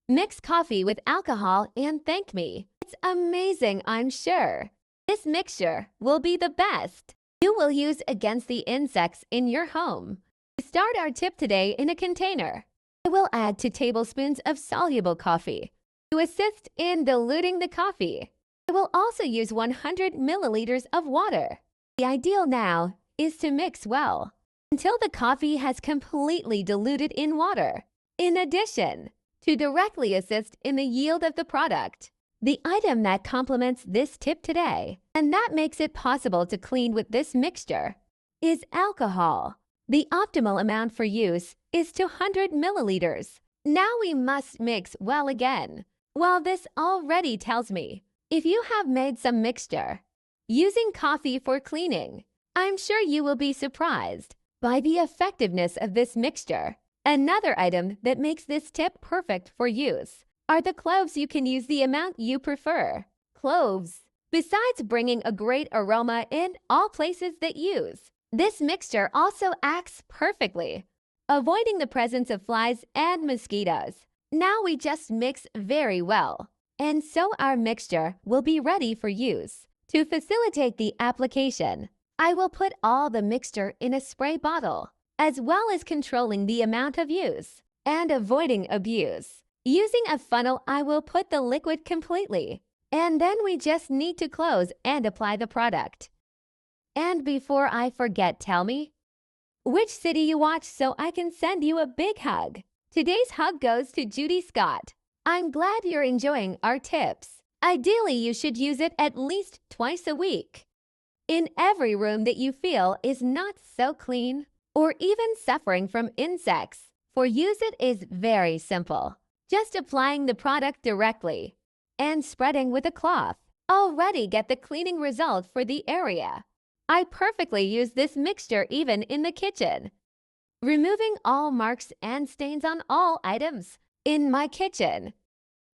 Mix coffee with alcohol and thank me. It's amazing, I'm sure. This mixture will be the best you will use against the insects in your home. To start our tip today in a container, I will add 2 tablespoons of soluble coffee to assist in diluting the coffee. I will also use 100 milliliters of water. The ideal now is to mix well until the coffee has completely diluted in water. In addition, to directly assist in the yield of the product, the item that complements this tip today, and that makes it possible to clean with this mixture, is alcohol. The optimal amount for use is 200 milliliters. Now we must mix well again. Well, this already tells me if you have made some mixture using coffee for cleaning, I'm sure you will be surprised by the effectiveness of this mixture. Another item that makes this tip perfect for use are the cloves. You can use the amount you prefer. Cloves, besides bringing a great aroma in all places that use, this mixture also acts perfectly, avoiding the presence of flies and mosquitoes. Now we just mix very well, and so our mixture will be ready for use. To facilitate the application, I will put all the mixture in a spray bottle, as well as controlling the amount of use and avoiding abuse. Using a funnel, I will put the liquid completely, and then we just need to close and apply the product. And before I forget, tell me which city you watch so I can send you a big hug. Today's hug goes to Judy Scott. I'm glad you're enjoying our tips. Ideally, you should use it at least twice a week. In every room that you feel is not so clean or even suffering from insects. For use it is very simple. Just applying the product directly and spreading with a cloth. Already get the cleaning result for the area. I perfectly use this mixture even in the kitchen, removing all marks and stains on all items in my kitchen.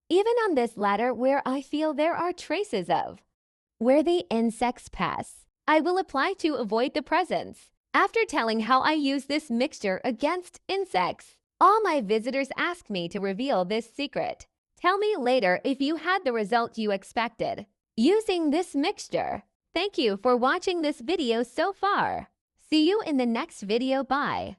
Even on this ladder where I feel there are traces of where the insects pass, I will apply to avoid the presence. After telling how I use this mixture against insects, all my visitors ask me to reveal this secret. Tell me later if you had the result you expected using this mixture. Thank you for watching this video so far. See you in the next video. Bye.